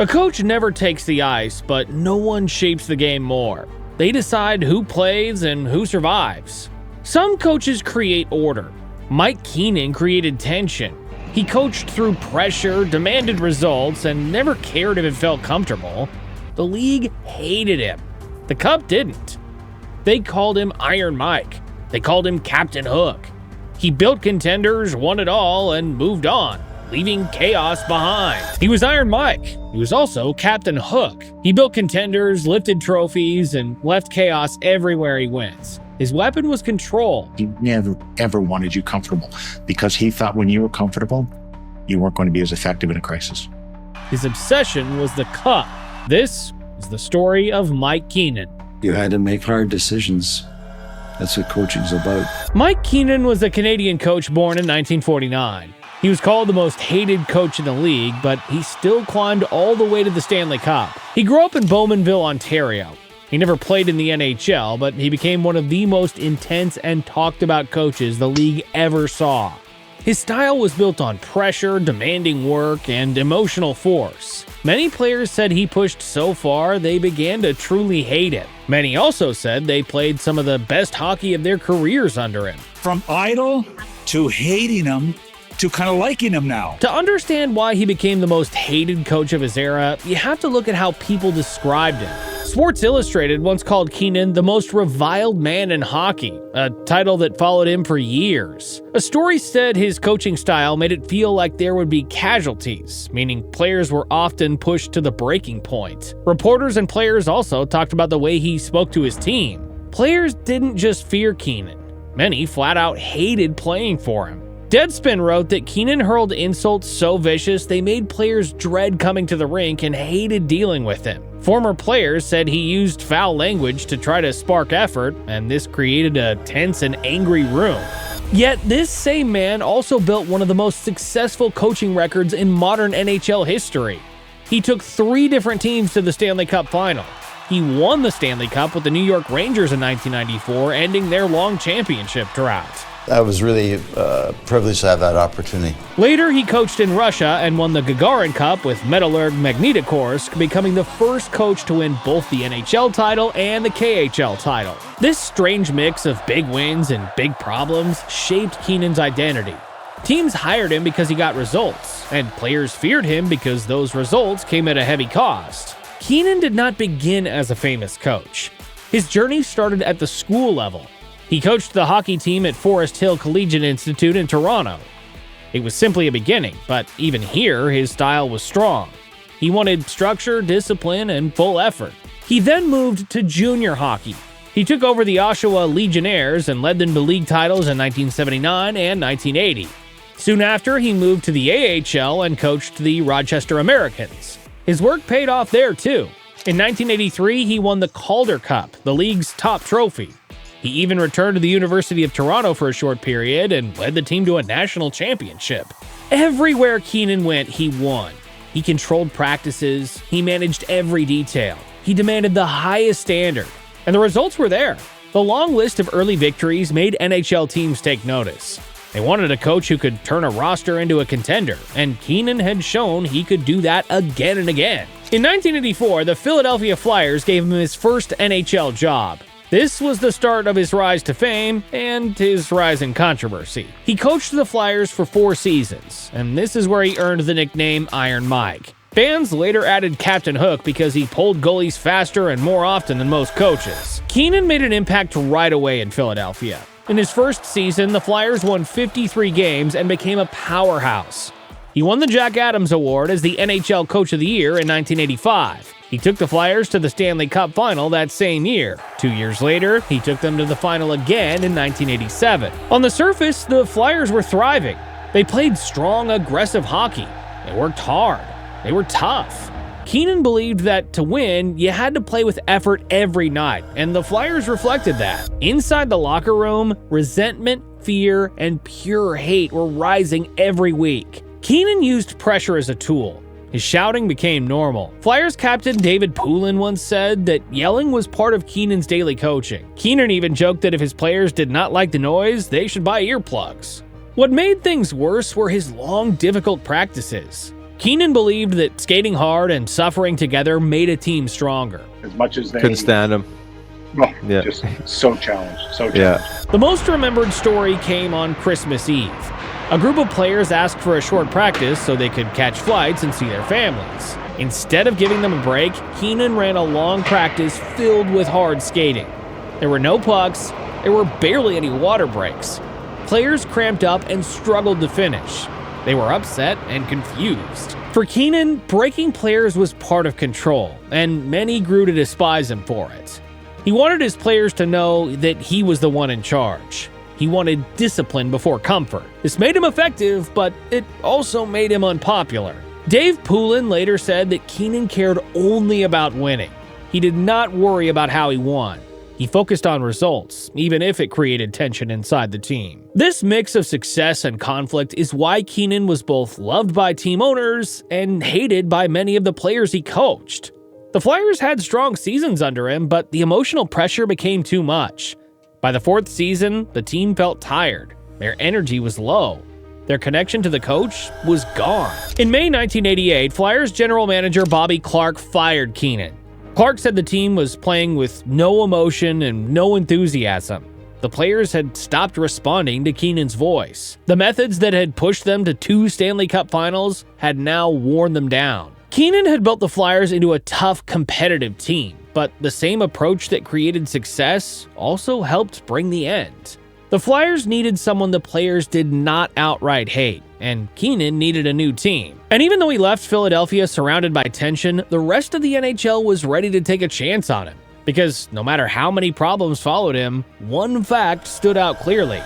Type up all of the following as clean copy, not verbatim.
A coach never takes the ice, but no one shapes the game more. They decide who plays and who survives. Some coaches create order. Mike Keenan created tension. He coached through pressure, demanded results, and never cared if it felt comfortable. The league hated him. The Cup didn't. They called him Iron Mike. They called him Captain Hook. He built contenders, won it all, and moved on, leaving chaos behind. He was Iron Mike. He was also Captain Hook. He built contenders, lifted trophies, and left chaos everywhere he went. His weapon was control. He never, ever wanted you comfortable because he thought when you were comfortable, you weren't going to be as effective in a crisis. His obsession was the Cup. This is the story of Mike Keenan. You had to make hard decisions. That's what coaching's about. Mike Keenan was a Canadian coach born in 1949. He was called the most hated coach in the league, but he still climbed all the way to the Stanley Cup. He grew up in Bowmanville, Ontario. He never played in the NHL, but he became one of the most intense and talked about coaches the league ever saw. His style was built on pressure, demanding work, and emotional force. Many players said he pushed so far they began to truly hate him. Many also said they played some of the best hockey of their careers under him. From idol to hating him to kind of liking him now. To understand why he became the most hated coach of his era, you have to look at how people described him. Sports Illustrated once called Keenan the most reviled man in hockey, a title that followed him for years. A story said his coaching style made it feel like there would be casualties, meaning players were often pushed to the breaking point. Reporters and players also talked about the way he spoke to his team. Players didn't just fear Keenan. Many flat out hated playing for him. Deadspin wrote that Keenan hurled insults so vicious they made players dread coming to the rink and hated dealing with him. Former players said he used foul language to try to spark effort, and this created a tense and angry room. Yet this same man also built one of the most successful coaching records in modern NHL history. He took 3 different teams to the Stanley Cup final. He won the Stanley Cup with the New York Rangers in 1994, ending their long championship drought. I was really privileged to have that opportunity. Later, he coached in Russia and won the Gagarin Cup with Metallurg Magnitogorsk, becoming the first coach to win both the NHL title and the KHL title. This strange mix of big wins and big problems shaped Keenan's identity. Teams hired him because he got results, and players feared him because those results came at a heavy cost. Keenan did not begin as a famous coach. His journey started at the school level. He coached the hockey team at Forest Hill Collegiate Institute in Toronto. It was simply a beginning, but even here, his style was strong. He wanted structure, discipline, and full effort. He then moved to junior hockey. He took over the Oshawa Legionnaires and led them to league titles in 1979 and 1980. Soon after, he moved to the AHL and coached the Rochester Americans. His work paid off there, too. In 1983, he won the Calder Cup, the league's top trophy. He even returned to the University of Toronto for a short period and led the team to a national championship. Everywhere Keenan went, he won. He controlled practices, he managed every detail. He demanded the highest standard, and the results were there. The long list of early victories made NHL teams take notice. They wanted a coach who could turn a roster into a contender, and Keenan had shown he could do that again and again. In 1984, the Philadelphia Flyers gave him his first NHL job. This was the start of his rise to fame and his rise in controversy. He coached the Flyers for 4 seasons, and this is where he earned the nickname Iron Mike. Fans later added Captain Hook because he pulled goalies faster and more often than most coaches. Keenan made an impact right away in Philadelphia. In his first season, the Flyers won 53 games and became a powerhouse. He won the Jack Adams Award as the NHL Coach of the Year in 1985. He took the Flyers to the Stanley Cup final that same year. 2 years later, he took them to the final again in 1987. On the surface, the Flyers were thriving. They played strong, aggressive hockey. They worked hard. They were tough. Keenan believed that to win, you had to play with effort every night, and the Flyers reflected that. Inside the locker room, resentment, fear, and pure hate were rising every week. Keenan used pressure as a tool. His shouting became normal. Flyers captain David Poulin once said that yelling was part of Keenan's daily coaching. Keenan even joked that if his players did not like the noise, they should buy earplugs. What made things worse were his long, difficult practices. Keenan believed that skating hard and suffering together made a team stronger. As much as they Couldn't stand him. Oh, Yeah. just so challenged, so challenged. Yeah. The most remembered story came on Christmas Eve. A group of players asked for a short practice so they could catch flights and see their families. Instead of giving them a break, Keenan ran a long practice filled with hard skating. There were no pucks, there were barely any water breaks. Players cramped up and struggled to finish. They were upset and confused. For Keenan, breaking players was part of control, and many grew to despise him for it. He wanted his players to know that he was the one in charge. He wanted discipline before comfort. This made him effective, but it also made him unpopular. Dave Poulin later said that Keenan cared only about winning. He did not worry about how he won. He focused on results, even if it created tension inside the team. This mix of success and conflict is why Keenan was both loved by team owners and hated by many of the players he coached. The Flyers had strong seasons under him, but the emotional pressure became too much. By the fourth season, the team felt tired. Their energy was low. Their connection to the coach was gone. In May 1988, Flyers general manager Bobby Clarke fired Keenan. Clarke said the team was playing with no emotion and no enthusiasm. The players had stopped responding to Keenan's voice. The methods that had pushed them to 2 Stanley Cup finals had now worn them down. Keenan had built the Flyers into a tough, competitive team, but the same approach that created success also helped bring the end. The Flyers needed someone the players did not outright hate, and Keenan needed a new team. And even though he left Philadelphia surrounded by tension, the rest of the NHL was ready to take a chance on him. Because no matter how many problems followed him, one fact stood out clearly.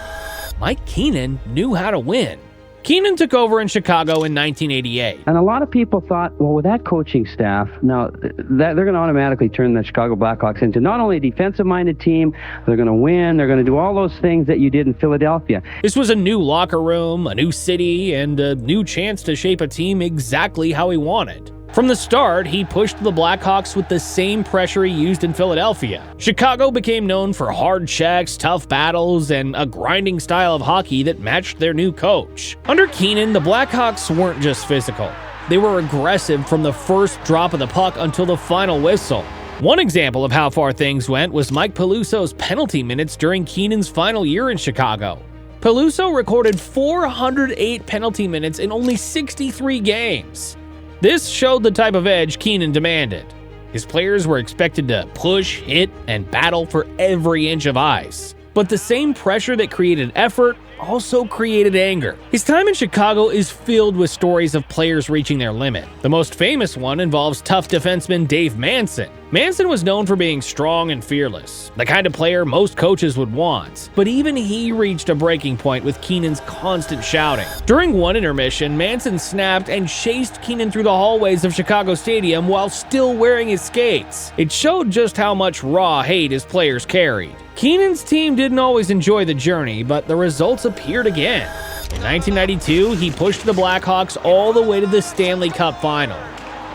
Mike Keenan knew how to win. Keenan took over in Chicago in 1988. And a lot of people thought, well, with that coaching staff, now they're going to automatically turn the Chicago Blackhawks into not only a defensive-minded team, they're going to win, they're going to do all those things that you did in Philadelphia. This was a new locker room, a new city, and a new chance to shape a team exactly how he wanted. From the start, he pushed the Blackhawks with the same pressure he used in Philadelphia. Chicago became known for hard checks, tough battles, and a grinding style of hockey that matched their new coach. Under Keenan, the Blackhawks weren't just physical. They were aggressive from the first drop of the puck until the final whistle. One example of how far things went was Mike Peluso's penalty minutes during Keenan's final year in Chicago. Peluso recorded 408 penalty minutes in only 63 games. This showed the type of edge Keenan demanded. His players were expected to push, hit, and battle for every inch of ice. But the same pressure that created effort also created anger. His time in Chicago is filled with stories of players reaching their limit. The most famous one involves tough defenseman Dave Manson. Manson was known for being strong and fearless, the kind of player most coaches would want. But even he reached a breaking point with Keenan's constant shouting. During one intermission, Manson snapped and chased Keenan through the hallways of Chicago Stadium while still wearing his skates. It showed just how much raw hate his players carried. Keenan's team didn't always enjoy the journey, but the results appeared again. In 1992, he pushed the Blackhawks all the way to the Stanley Cup final.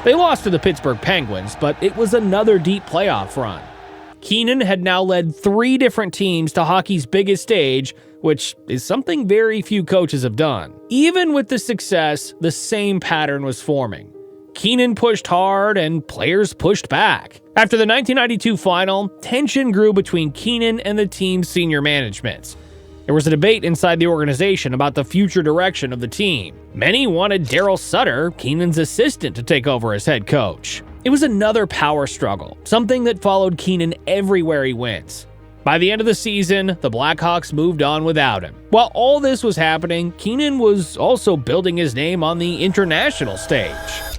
They lost to the Pittsburgh Penguins, but it was another deep playoff run. Keenan had now led 3 different teams to hockey's biggest stage, which is something very few coaches have done. Even with the success, the same pattern was forming. Keenan pushed hard and players pushed back. After the 1992 final, tension grew between Keenan and the team's senior management. There was a debate inside the organization about the future direction of the team. Many wanted Daryl Sutter, Keenan's assistant, to take over as head coach. It was another power struggle, something that followed Keenan everywhere he went. By the end of the season, the Blackhawks moved on without him. While all this was happening, Keenan was also building his name on the international stage.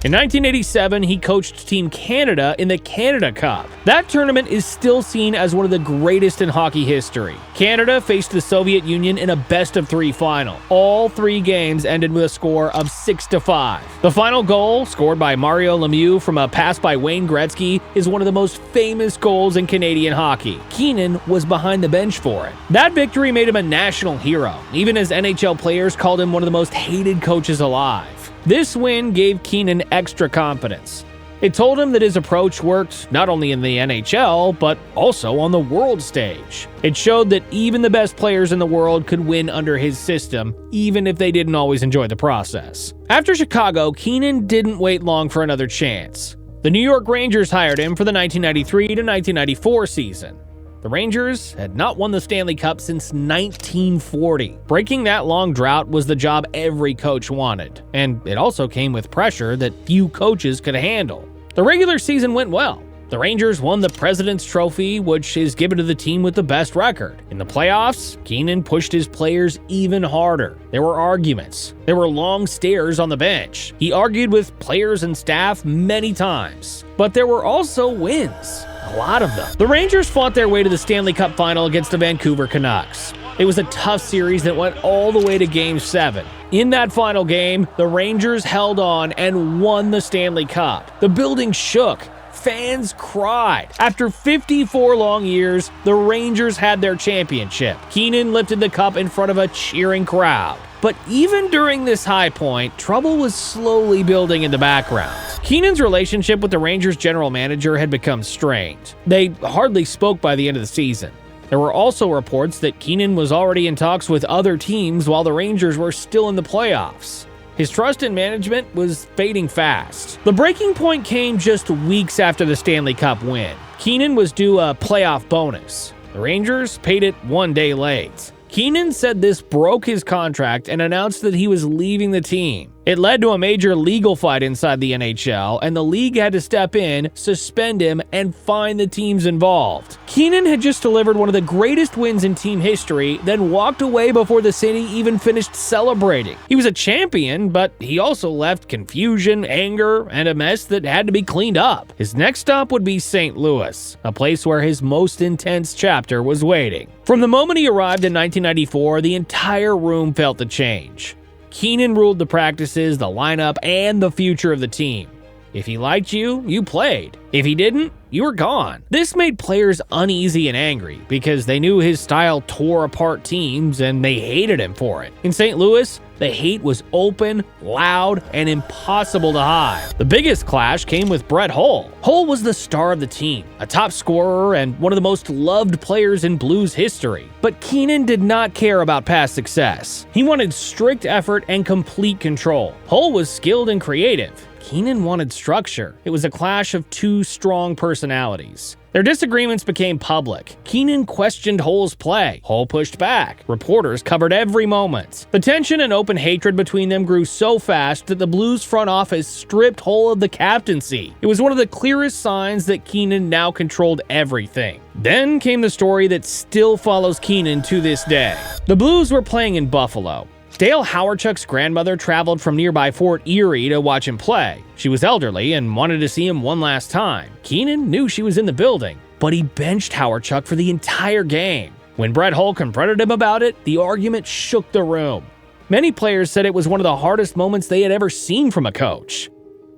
In 1987, he coached Team Canada in the Canada Cup. That tournament is still seen as one of the greatest in hockey history. Canada faced the Soviet Union in a best-of-3 final. All 3 games ended with a score of 6-5. The final goal, scored by Mario Lemieux from a pass by Wayne Gretzky, is one of the most famous goals in Canadian hockey. Keenan was behind the bench for it. That victory made him a national hero, even as NHL players called him one of the most hated coaches alive. This win gave Keenan extra confidence. It told him that his approach worked not only in the NHL, but also on the world stage. It showed that even the best players in the world could win under his system, even if they didn't always enjoy the process. After Chicago, Keenan didn't wait long for another chance. The New York Rangers hired him for the 1993 to 1994 season. The Rangers had not won the Stanley Cup since 1940. Breaking that long drought was the job every coach wanted, and it also came with pressure that few coaches could handle. The regular season went well. The Rangers won the President's Trophy, which is given to the team with the best record. In the playoffs, Keenan pushed his players even harder. There were arguments. There were long stares on the bench. He argued with players and staff many times. But there were also wins. A lot of them. The Rangers fought their way to the Stanley Cup final against the Vancouver Canucks. It was a tough series that went all the way to Game 7. In that final game, the Rangers held on and won the Stanley Cup. The building shook. Fans cried. After 54 long years, the Rangers had their championship. Keenan lifted the cup in front of a cheering crowd. But even during this high point, trouble was slowly building in the background. Keenan's relationship with the Rangers general manager had become strained. They hardly spoke by the end of the season. There were also reports that Keenan was already in talks with other teams while the Rangers were still in the playoffs. His trust in management was fading fast. The breaking point came just weeks after the Stanley Cup win. Keenan was due a playoff bonus. The Rangers paid it 1 day late. Keenan said this broke his contract and announced that he was leaving the team. It led to a major legal fight inside the NHL, and the league had to step in, suspend him, and fine the teams involved. Keenan had just delivered one of the greatest wins in team history, then walked away before the city even finished celebrating. He was a champion, but he also left confusion, anger, and a mess that had to be cleaned up. His next stop would be St. Louis, a place where his most intense chapter was waiting. From the moment he arrived in 1994, the entire room felt the change. Keenan ruled the practices, the lineup, and the future of the team. If he liked you, you played. If he didn't, you were gone. This made players uneasy and angry because they knew his style tore apart teams and they hated him for it. In St. Louis, the hate was open, loud, and impossible to hide. The biggest clash came with Brett Hull. Hull was the star of the team, a top scorer and one of the most loved players in Blues history. But Keenan did not care about past success. He wanted strict effort and complete control. Hull was skilled and creative. Keenan wanted structure. It was a clash of two strong personalities. Their disagreements became public. Keenan questioned Hull's play. Hull pushed back. Reporters covered every moment. The tension and open hatred between them grew so fast that the Blues front office stripped Hull of the captaincy. It was one of the clearest signs that Keenan now controlled everything. Then came the story that still follows Keenan to this day. The Blues were playing in Buffalo. Dale Hawerchuk's grandmother traveled from nearby Fort Erie to watch him play. She was elderly and wanted to see him one last time. Keenan knew she was in the building, but he benched Hawerchuk for the entire game. When Brett Hull confronted him about it, the argument shook the room. Many players said it was one of the hardest moments they had ever seen from a coach.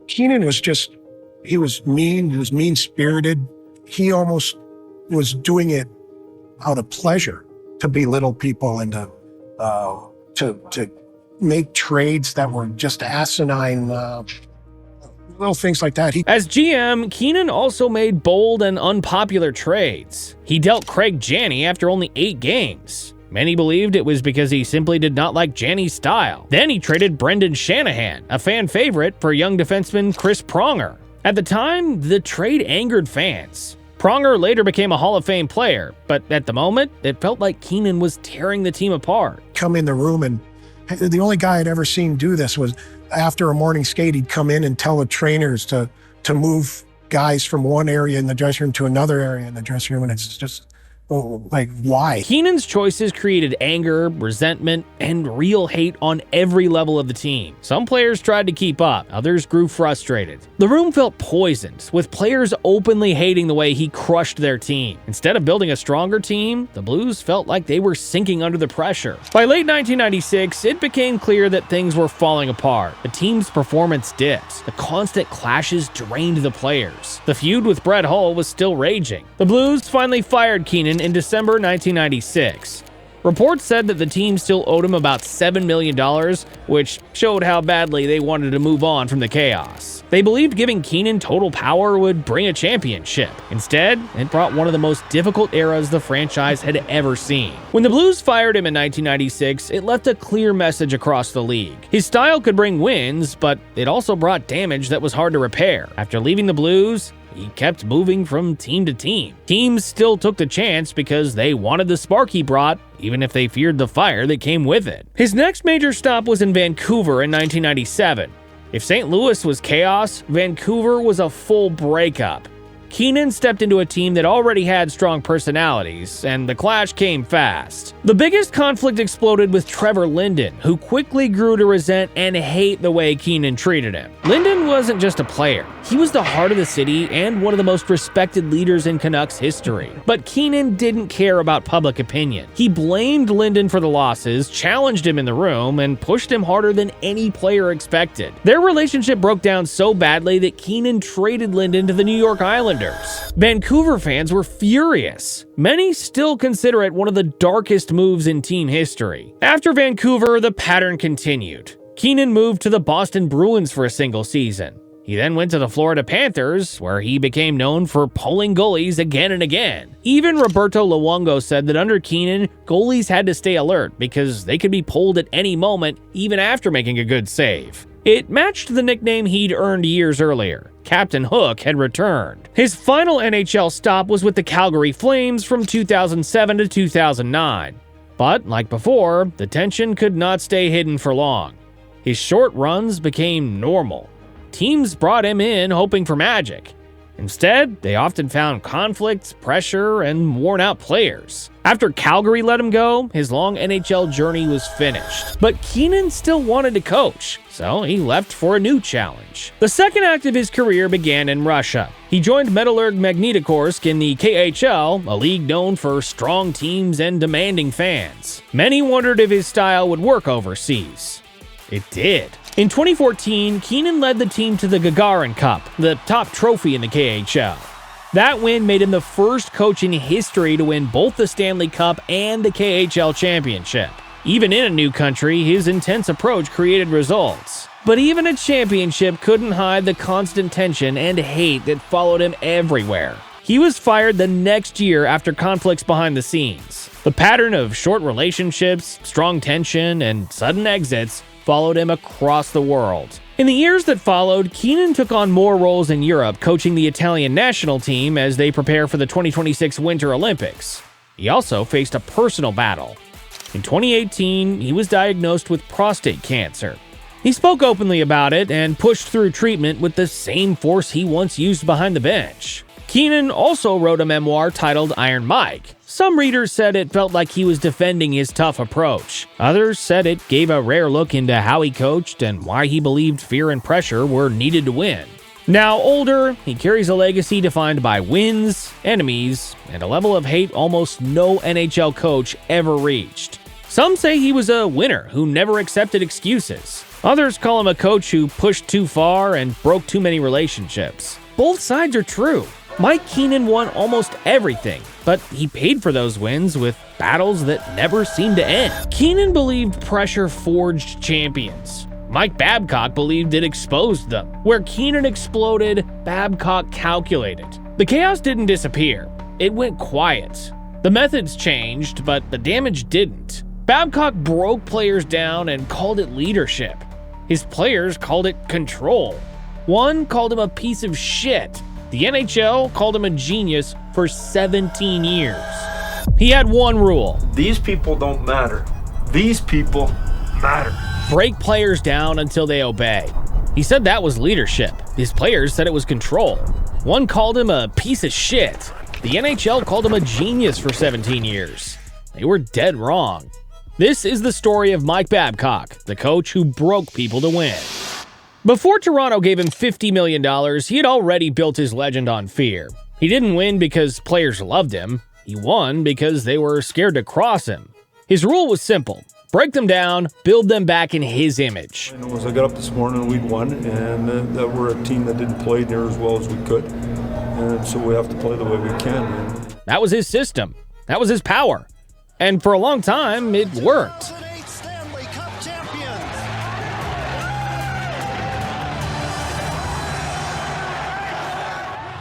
Keenan was he was mean-spirited. He almost was doing it out of pleasure to belittle people and to make trades that were just asinine, little things like that. As GM, Keenan also made bold and unpopular trades. He dealt Craig Janney after only 8 games. Many believed it was because he simply did not like Janney's style. Then he traded Brendan Shanahan, a fan favorite, for young defenseman Chris Pronger. At the time, the trade angered fans. Pronger later became a Hall of Fame player, but at the moment, it felt like Keenan was tearing the team apart. Come in the room, and the only guy I'd ever seen do this was after a morning skate, he'd come in and tell the trainers to move guys from one area in the dressing room to another area in the dressing room, and it's just, like, why? Keenan's choices created anger, resentment, and real hate on every level of the team. Some players tried to keep up, others grew frustrated. The room felt poisoned, with players openly hating the way he crushed their team. Instead of building a stronger team, the Blues felt like they were sinking under the pressure. By late 1996, it became clear that things were falling apart. The team's performance dipped. The constant clashes drained the players. The feud with Brett Hull was still raging. The Blues finally fired Keenan in December 1996. Reports said that the team still owed him about $7 million, which showed how badly they wanted to move on from the chaos. They believed giving Keenan total power would bring a championship. Instead, it brought one of the most difficult eras the franchise had ever seen. When the Blues fired him in 1996, it left a clear message across the league. His style could bring wins, but it also brought damage that was hard to repair. After leaving the Blues, he kept moving from team to team. Teams still took the chance because they wanted the spark he brought, even if they feared the fire that came with it. His next major stop was in Vancouver in 1997. If St. Louis was chaos, Vancouver was a full breakup. Keenan stepped into a team that already had strong personalities, and the clash came fast. The biggest conflict exploded with Trevor Linden, who quickly grew to resent and hate the way Keenan treated him. Linden wasn't just a player. He was the heart of the city and one of the most respected leaders in Canucks history. But Keenan didn't care about public opinion. He blamed Linden for the losses, challenged him in the room, and pushed him harder than any player expected. Their relationship broke down so badly that Keenan traded Linden to the New York Islanders. Vancouver fans were furious. Many still consider it one of the darkest moves in team history. After Vancouver, the pattern continued. Keenan moved to the Boston Bruins for a single season. He then went to the Florida Panthers, where he became known for pulling goalies again and again. Even Roberto Luongo said that under Keenan, goalies had to stay alert because they could be pulled at any moment, even after making a good save. It matched the nickname he'd earned years earlier. Captain Hook had returned. His final NHL stop was with the Calgary Flames from 2007 to 2009. But, like before, the tension could not stay hidden for long. His short runs became normal. Teams brought him in hoping for magic. Instead, they often found conflict, pressure, and worn-out players. After Calgary let him go, his long NHL journey was finished. But Keenan still wanted to coach, so he left for a new challenge. The second act of his career began in Russia. He joined Metallurg Magnitokorsk in the KHL, a league known for strong teams and demanding fans. Many wondered if his style would work overseas. It did. In 2014, Keenan led the team to the Gagarin Cup, the top trophy in the KHL. That win made him the first coach in history to win both the Stanley Cup and the KHL championship. Even in a new country, his intense approach created results. But even a championship couldn't hide the constant tension and hate that followed him everywhere. He was fired the next year after conflicts behind the scenes. The pattern of short relationships, strong tension, and sudden exits followed him across the world. In the years that followed, Keenan took on more roles in Europe, coaching the Italian national team as they prepare for the 2026 Winter Olympics. He also faced a personal battle. In 2018, he was diagnosed with prostate cancer. He spoke openly about it and pushed through treatment with the same force he once used behind the bench. Keenan also wrote a memoir titled Iron Mike. Some readers said it felt like he was defending his tough approach. Others said it gave a rare look into how he coached and why he believed fear and pressure were needed to win. Now older, he carries a legacy defined by wins, enemies, and a level of hate almost no NHL coach ever reached. Some say he was a winner who never accepted excuses. Others call him a coach who pushed too far and broke too many relationships. Both sides are true. Mike Keenan won almost everything, but he paid for those wins with battles that never seemed to end. Keenan believed pressure forged champions. Mike Babcock believed it exposed them. Where Keenan exploded, Babcock calculated. The chaos didn't disappear. It went quiet. The methods changed, but the damage didn't. Babcock broke players down and called it leadership. His players called it control. One called him a piece of shit. The NHL called him a genius for 17 years. He had one rule. These people don't matter. These people matter. Break players down until they obey. He said that was leadership. His players said it was control. One called him a piece of shit. The NHL called him a genius for 17 years. They were dead wrong. This is the story of Mike Babcock, the coach who broke people to win. Before Toronto gave him $50 million, he had already built his legend on fear. He didn't win because players loved him. He won because they were scared to cross him. His rule was simple. Break them down, build them back in his image. As I got up this morning, we'd won, and that we're a team that didn't play near as well as we could. And so we have to play the way we can. That was his system. That was his power. And for a long time, it worked.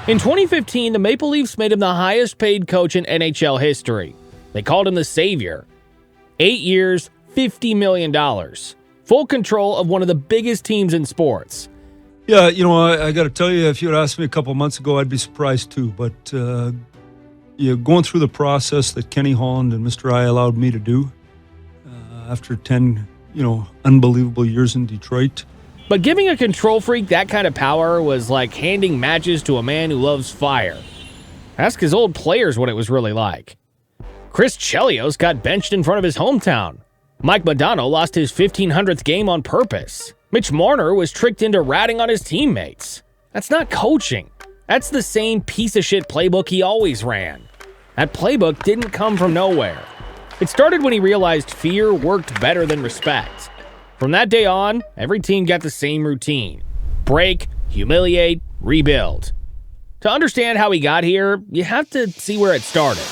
In 2015, the Maple Leafs made him the highest-paid coach in NHL history. They called him the Savior. 8 years, $50 million. Full control of one of the biggest teams in sports. Yeah, I got to tell you, if you had asked me a couple months ago, I'd be surprised too. But going through the process that Kenny Holland and Mr. I allowed me to do after 10, unbelievable years in Detroit. But giving a control freak that kind of power was like handing matches to a man who loves fire. Ask his old players what it was really like. Chris Chelios got benched in front of his hometown. Mike Modano lost his 1500th game on purpose. Mitch Marner was tricked into ratting on his teammates. That's not coaching. That's the same piece of shit playbook he always ran. That playbook didn't come from nowhere. It started when he realized fear worked better than respect. From that day on, every team got the same routine. Break, humiliate, rebuild. To understand how he got here, you have to see where it started.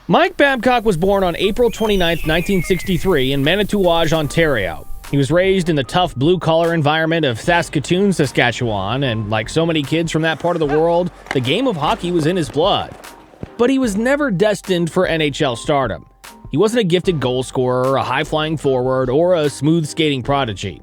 Mike Babcock was born on April 29, 1963 in Manitouwadge, Ontario. He was raised in the tough blue-collar environment of Saskatoon, Saskatchewan, and like so many kids from that part of the world, the game of hockey was in his blood. But he was never destined for NHL stardom. He wasn't a gifted goal scorer, a high-flying forward, or a smooth skating prodigy.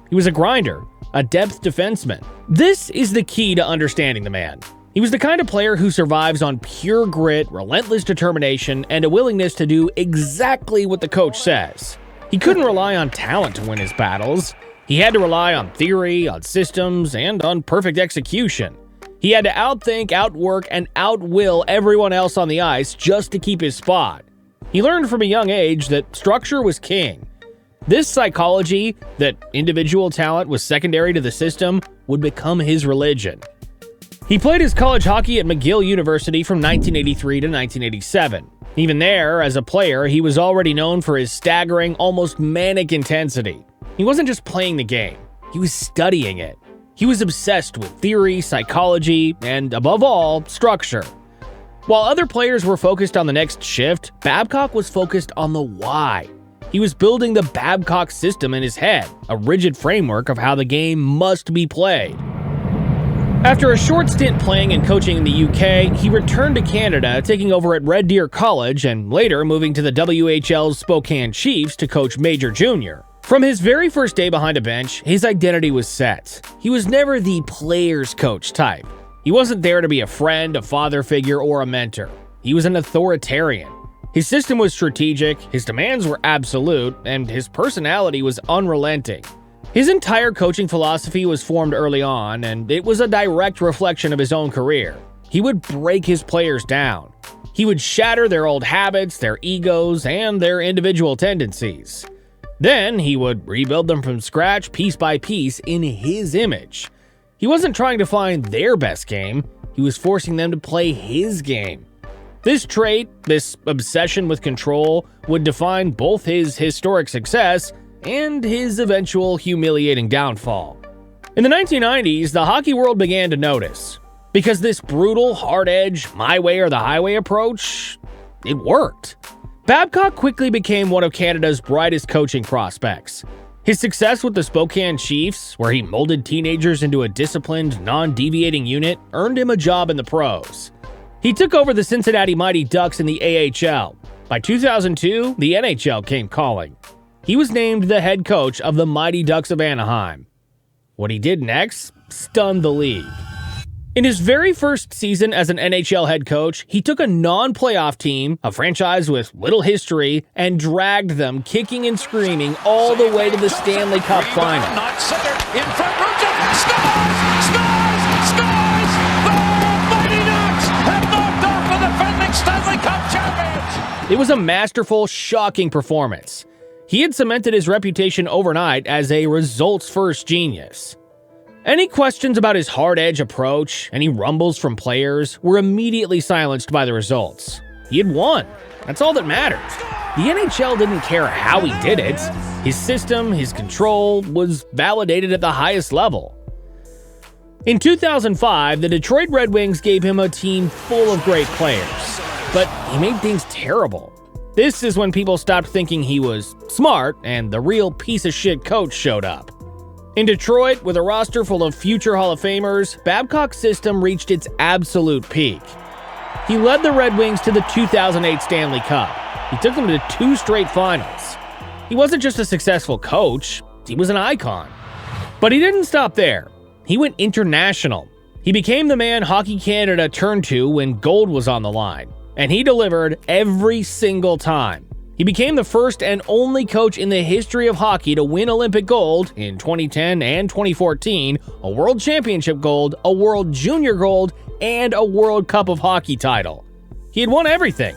He was a grinder, a depth defenseman. This is the key to understanding the man. He was the kind of player who survives on pure grit, relentless determination, and a willingness to do exactly what the coach says. He couldn't rely on talent to win his battles. He had to rely on theory, on systems, and on perfect execution. He had to outthink, outwork, and outwill everyone else on the ice just to keep his spot. He learned from a young age that structure was king. This psychology, that individual talent was secondary to the system, would become his religion. He played his college hockey at McGill University from 1983 to 1987. Even there, as a player, he was already known for his staggering, almost manic intensity. He wasn't just playing the game, he was studying it. He was obsessed with theory, psychology, and above all, structure. While other players were focused on the next shift, Babcock was focused on the why. He was building the Babcock system in his head, a rigid framework of how the game must be played. After a short stint playing and coaching in the UK, he returned to Canada, taking over at Red Deer College and later moving to the WHL's Spokane Chiefs to coach Major Junior. From his very first day behind a bench, his identity was set. He was never the player's coach type. He wasn't there to be a friend, a father figure, or a mentor. He was an authoritarian. His system was strategic, his demands were absolute, and his personality was unrelenting. His entire coaching philosophy was formed early on, and it was a direct reflection of his own career. He would break his players down. He would shatter their old habits, their egos, and their individual tendencies. Then he would rebuild them from scratch, piece by piece, in his image. He wasn't trying to find their best game, he was forcing them to play his game. This trait, this obsession with control, would define both his historic success and his eventual humiliating downfall. In the 1990s, the hockey world began to notice. Because this brutal, hard-edge, my way or the highway approach, it worked. Babcock quickly became one of Canada's brightest coaching prospects. His success with the Spokane Chiefs, where he molded teenagers into a disciplined, non-deviating unit, earned him a job in the pros. He took over the Cincinnati Mighty Ducks in the AHL. By 2002, the NHL came calling. He was named the head coach of the Mighty Ducks of Anaheim. What he did next stunned the league. In his very first season as an NHL head coach, he took a non-playoff team, a franchise with little history, and dragged them kicking and screaming all the way to the Stanley Cup final. It was a masterful, shocking performance. He had cemented his reputation overnight as a results-first genius. Any questions about his hard-edge approach, any rumbles from players, were immediately silenced by the results. He had won. That's all that mattered. The NHL didn't care how he did it. His system, his control, was validated at the highest level. In 2005, the Detroit Red Wings gave him a team full of great players. But he made things terrible. This is when people stopped thinking he was smart and the real piece of shit coach showed up. In Detroit, with a roster full of future Hall of Famers, Babcock's system reached its absolute peak. He led the Red Wings to the 2008 Stanley Cup. He took them to 2 straight finals. He wasn't just a successful coach, he was an icon. But he didn't stop there. He went international. He became the man Hockey Canada turned to when gold was on the line, and he delivered every single time. He became the first and only coach in the history of hockey to win Olympic gold in 2010 and 2014, a World Championship gold, a World Junior gold, and a World Cup of Hockey title. He had won everything.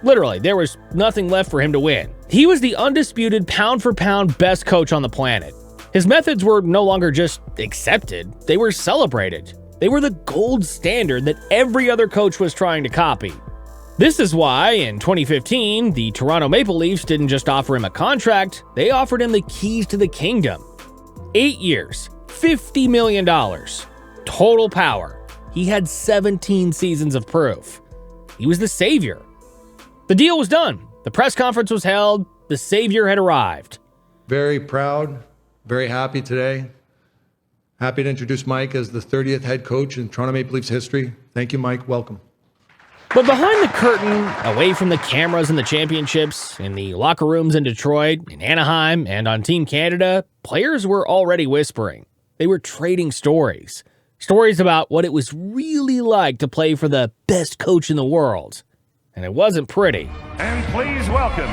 Literally, there was nothing left for him to win. He was the undisputed pound-for-pound best coach on the planet. His methods were no longer just accepted, they were celebrated. They were the gold standard that every other coach was trying to copy. This is why, in 2015, the Toronto Maple Leafs didn't just offer him a contract, they offered him the keys to the kingdom. 8 years, $50 million. Total power. He had 17 seasons of proof. He was the savior. The deal was done. The press conference was held. The savior had arrived. Very proud, very happy today. Happy to introduce Mike as the 30th head coach in Toronto Maple Leafs history. Thank you, Mike. Welcome. But behind the curtain, away from the cameras and the championships, in the locker rooms in Detroit, in Anaheim, and on Team Canada, players were already whispering. They were trading stories. Stories about what it was really like to play for the best coach in the world. And it wasn't pretty. And please welcome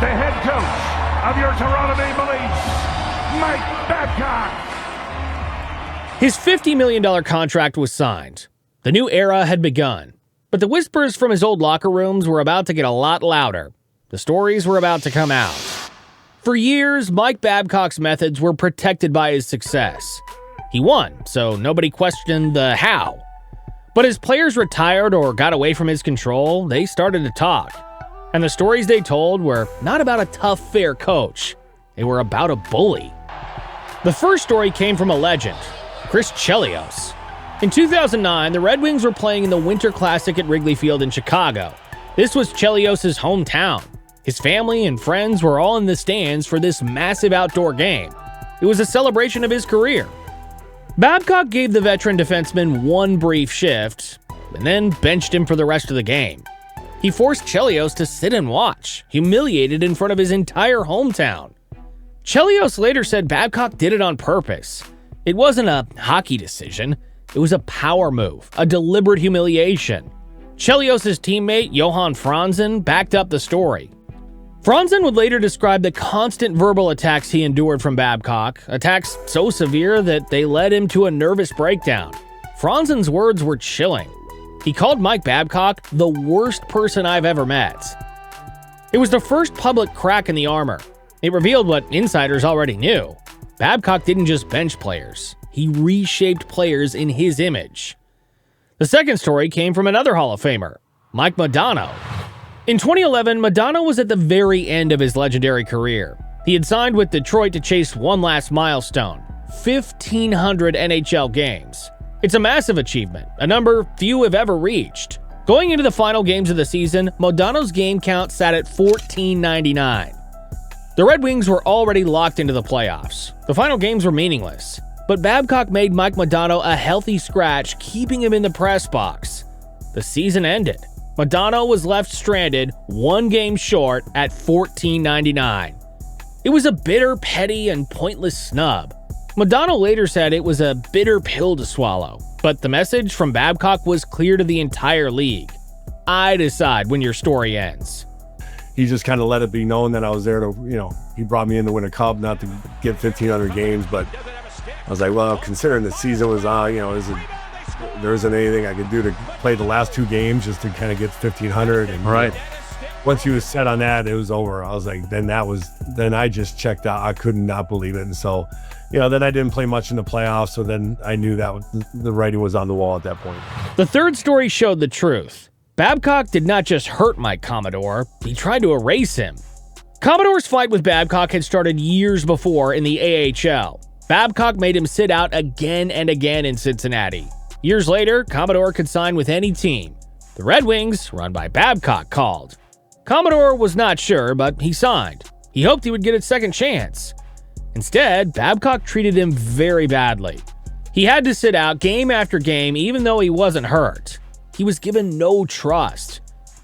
the head coach of your Toronto Maple Leafs, Mike Babcock. His $50 million contract was signed. The new era had begun. But the whispers from his old locker rooms were about to get a lot louder. The stories were about to come out. For years, Mike Babcock's methods were protected by his success. He won, so nobody questioned the how. But as players retired or got away from his control, they started to talk. And the stories they told were not about a tough, fair coach. They were about a bully. The first story came from a legend, Chris Chelios. In 2009, the Red Wings were playing in the Winter Classic at Wrigley Field in Chicago. This was Chelios' hometown. His family and friends were all in the stands for this massive outdoor game. It was a celebration of his career. Babcock gave the veteran defenseman one brief shift, and then benched him for the rest of the game. He forced Chelios to sit and watch, humiliated in front of his entire hometown. Chelios later said Babcock did it on purpose. It wasn't a hockey decision. It was a power move, a deliberate humiliation. Chelios' teammate, Johan Franzen, backed up the story. Franzen would later describe the constant verbal attacks he endured from Babcock, attacks so severe that they led him to a nervous breakdown. Franzen's words were chilling. He called Mike Babcock the worst person I've ever met. It was the first public crack in the armor. It revealed what insiders already knew. Babcock didn't just bench players. He reshaped players in his image. The second story came from another Hall of Famer, Mike Modano. In 2011, Modano was at the very end of his legendary career. He had signed with Detroit to chase one last milestone, 1,500 NHL games. It's a massive achievement, a number few have ever reached. Going into the final games of the season, Modano's game count sat at 1,499. The Red Wings were already locked into the playoffs. The final games were meaningless. But Babcock made Mike Modano a healthy scratch, keeping him in the press box. The season ended. Modano was left stranded, one game short at 1,499. It was a bitter, petty, and pointless snub. Modano later said it was a bitter pill to swallow, but the message from Babcock was clear to the entire league. I decide when your story ends. He just kind of let it be known that I was there to, he brought me in to win a cup, not to get 1,500 games, but I was like, well, considering the season was on, there isn't anything I could do to play the last 2 games just to kind of get 1,500. And right. Once he was set on that, it was over. I was like, then I just checked out. I could not believe it. And so, then I didn't play much in the playoffs. So then I knew that the writing was on the wall at that point. The third story showed the truth. Babcock did not just hurt Mike Commodore, he tried to erase him. Commodore's fight with Babcock had started years before in the AHL. Babcock made him sit out again and again in Cincinnati. Years later, Commodore could sign with any team. The Red Wings, run by Babcock, called. Commodore was not sure, but he signed. He hoped he would get a second chance. Instead, Babcock treated him very badly. He had to sit out game after game even though he wasn't hurt. He was given no trust.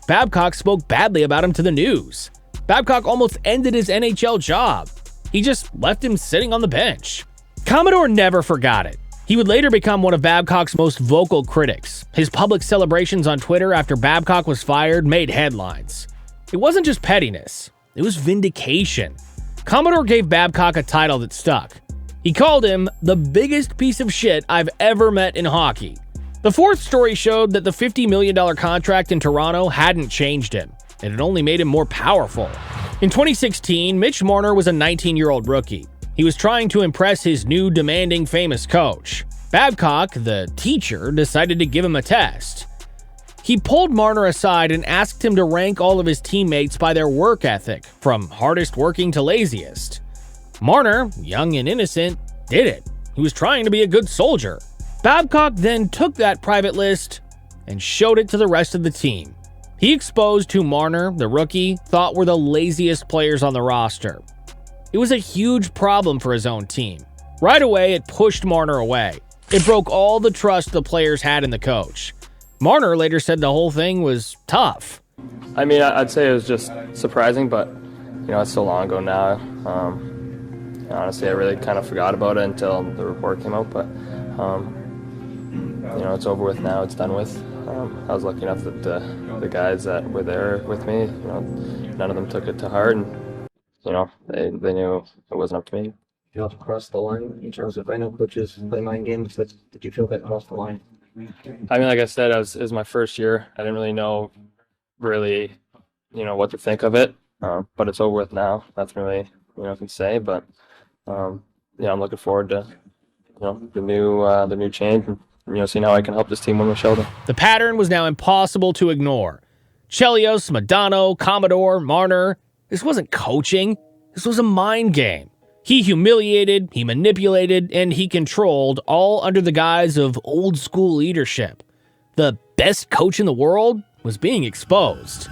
Babcock spoke badly about him to the news. Babcock almost ended his NHL job. He just left him sitting on the bench. Commodore never forgot it. He would later become one of Babcock's most vocal critics. His public celebrations on Twitter after Babcock was fired made headlines. It wasn't just pettiness, it was vindication. Commodore gave Babcock a title that stuck. He called him the biggest piece of shit I've ever met in hockey. The fourth story showed that the $50 million contract in Toronto hadn't changed him. It had only made him more powerful. In 2016, Mitch Marner was a 19-year-old rookie. He was trying to impress his new demanding famous coach. Babcock, the teacher, decided to give him a test. He pulled Marner aside and asked him to rank all of his teammates by their work ethic, from hardest working to laziest. Marner, young and innocent, did it. He was trying to be a good soldier. Babcock then took that private list and showed it to the rest of the team. He exposed who Marner, the rookie, thought were the laziest players on the roster. It was a huge problem for his own team. Right away, it pushed Marner away. It broke all the trust the players had in the coach. Marner later said the whole thing was tough. I mean, I'd say it was just surprising, but, it's so long ago now. Honestly, I really kind of forgot about it until the report came out, but, it's over with now. It's done with. I was lucky enough that the guys that were there with me, none of them took it to heart, and, they knew it wasn't up to me. You also crossed the line in terms of, I know coaches play mind games, but did you feel that crossed the line? I mean, like I said, it was my first year. I didn't really know what to think of it, but it's over with now. That's really, I can say, but, I'm looking forward to, the new change and, seeing how I can help this team win with Sheldon. The pattern was now impossible to ignore. Chelios, Modano, Commodore, Marner. This wasn't coaching. This was a mind game. He humiliated, he manipulated, and he controlled, all under the guise of old school leadership. The best coach in the world was being exposed.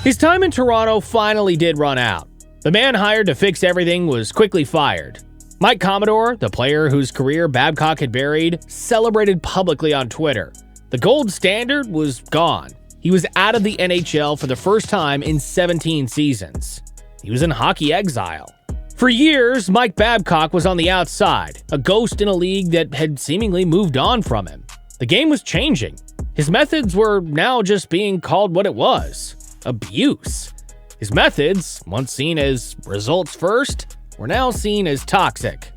His time in Toronto finally did run out. The man hired to fix everything was quickly fired. Mike Commodore, the player whose career Babcock had buried, celebrated publicly on Twitter. The gold standard was gone. He was out of the NHL for the first time in 17 seasons. He was in hockey exile. For years, Mike Babcock was on the outside, a ghost in a league that had seemingly moved on from him. The game was changing. His methods were now just being called what it was: abuse. His methods, once seen as results first, were now seen as toxic.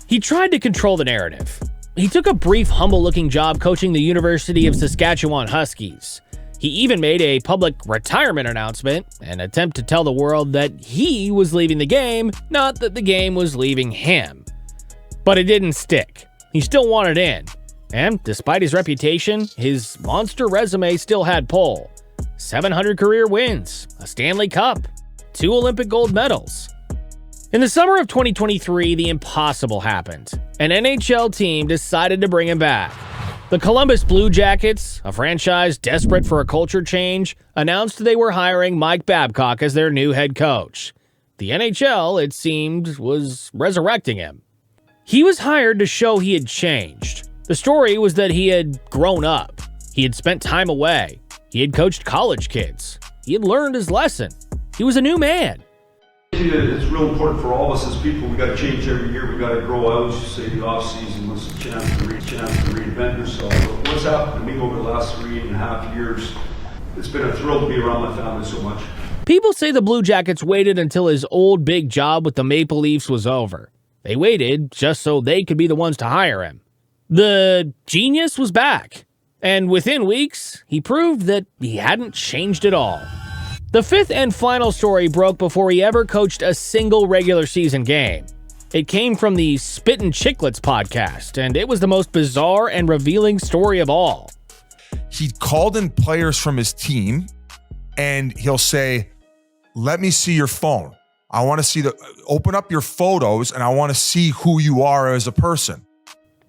He tried to control the narrative. He took a brief, humble-looking job coaching the University of Saskatchewan Huskies. He even made a public retirement announcement, an attempt to tell the world that he was leaving the game, not that the game was leaving him. But it didn't stick. He still wanted in. And despite his reputation, his monster resume still had pull. 700 career wins, a Stanley Cup, 2 Olympic gold medals. In the summer of 2023, the impossible happened. An NHL team decided to bring him back. The Columbus Blue Jackets, a franchise desperate for a culture change, announced they were hiring Mike Babcock as their new head coach. The NHL, it seemed, was resurrecting him. He was hired to show he had changed. The story was that he had grown up. He had spent time away. He had coached college kids. He had learned his lesson. He was a new man. It's real important for all of us as people. We got to change every year. We got to grow out. Say the off season was a chance to reinvent yourself. But what's happened to me over the last 3.5 years? It's been a thrill to be around my family so much. People say the Blue Jackets waited until his old big job with the Maple Leafs was over. They waited just so they could be the ones to hire him. The genius was back, and within weeks, he proved that he hadn't changed at all. The fifth and final story broke before he ever coached a single regular season game. It came from the Spittin' Chicklets podcast, and it was the most bizarre and revealing story of all. He called in players from his team, and he'll say, "Let me see your phone. I want to see open up your photos, and I want to see who you are as a person."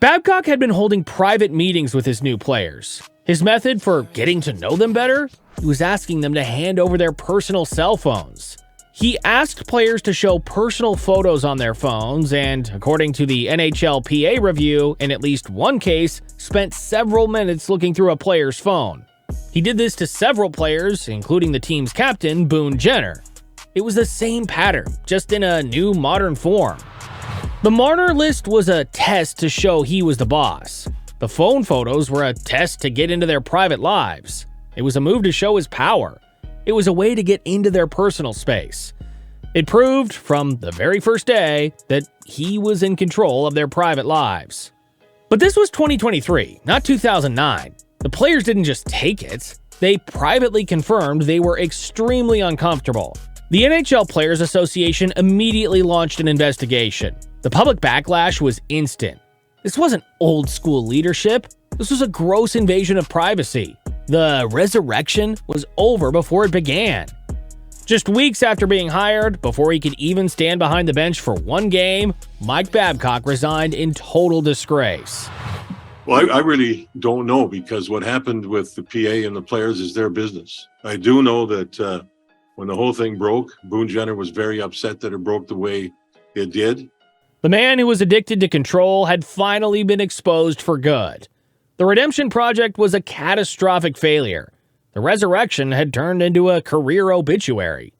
Babcock had been holding private meetings with his new players. His method for getting to know them better? He was asking them to hand over their personal cell phones. He asked players to show personal photos on their phones and, according to the NHL PA review, in at least one case, spent several minutes looking through a player's phone. He did this to several players, including the team's captain, Boone Jenner. It was the same pattern, just in a new modern form. The Marner list was a test to show he was the boss. The phone photos were a test to get into their private lives. It was a move to show his power. It was a way to get into their personal space. It proved from the very first day that he was in control of their private lives. But this was 2023, not 2009. The players didn't just take it. They privately confirmed they were extremely uncomfortable. The NHL Players Association immediately launched an investigation. The public backlash was instant. This wasn't old school leadership. This was a gross invasion of privacy. The resurrection was over before it began. Just weeks after being hired, before he could even stand behind the bench for one game, Mike Babcock resigned in total disgrace. Well, I really don't know, because what happened with the PA and the players is their business. I do know that when the whole thing broke, Boone Jenner was very upset that it broke the way it did. The man who was addicted to control had finally been exposed for good. The redemption project was a catastrophic failure. The resurrection had turned into a career obituary.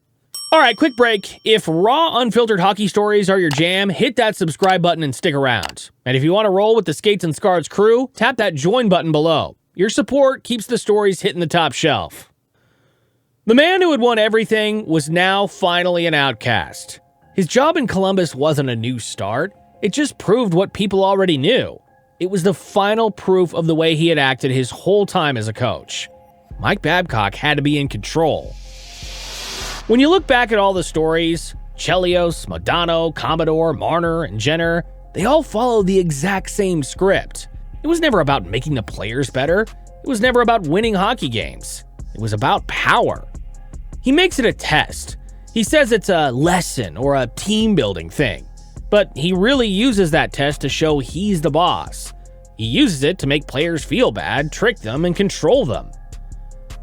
All right, quick break. If raw, unfiltered hockey stories are your jam, hit that subscribe button and stick around. And if you want to roll with the Skates and Scarves crew, tap that join button below. Your support keeps the stories hitting the top shelf. The man who had won everything was now finally an outcast. His job in Columbus wasn't a new start. It just proved what people already knew. It was the final proof of the way he had acted his whole time as a coach. Mike Babcock had to be in control. When you look back at all the stories, Chelios, Modano, Commodore, Marner, and Jenner, they all follow the exact same script. It was never about making the players better. It was never about winning hockey games. It was about power. He makes it a test. He says it's a lesson or a team-building thing. But he really uses that test to show he's the boss. He uses it to make players feel bad, trick them, and control them.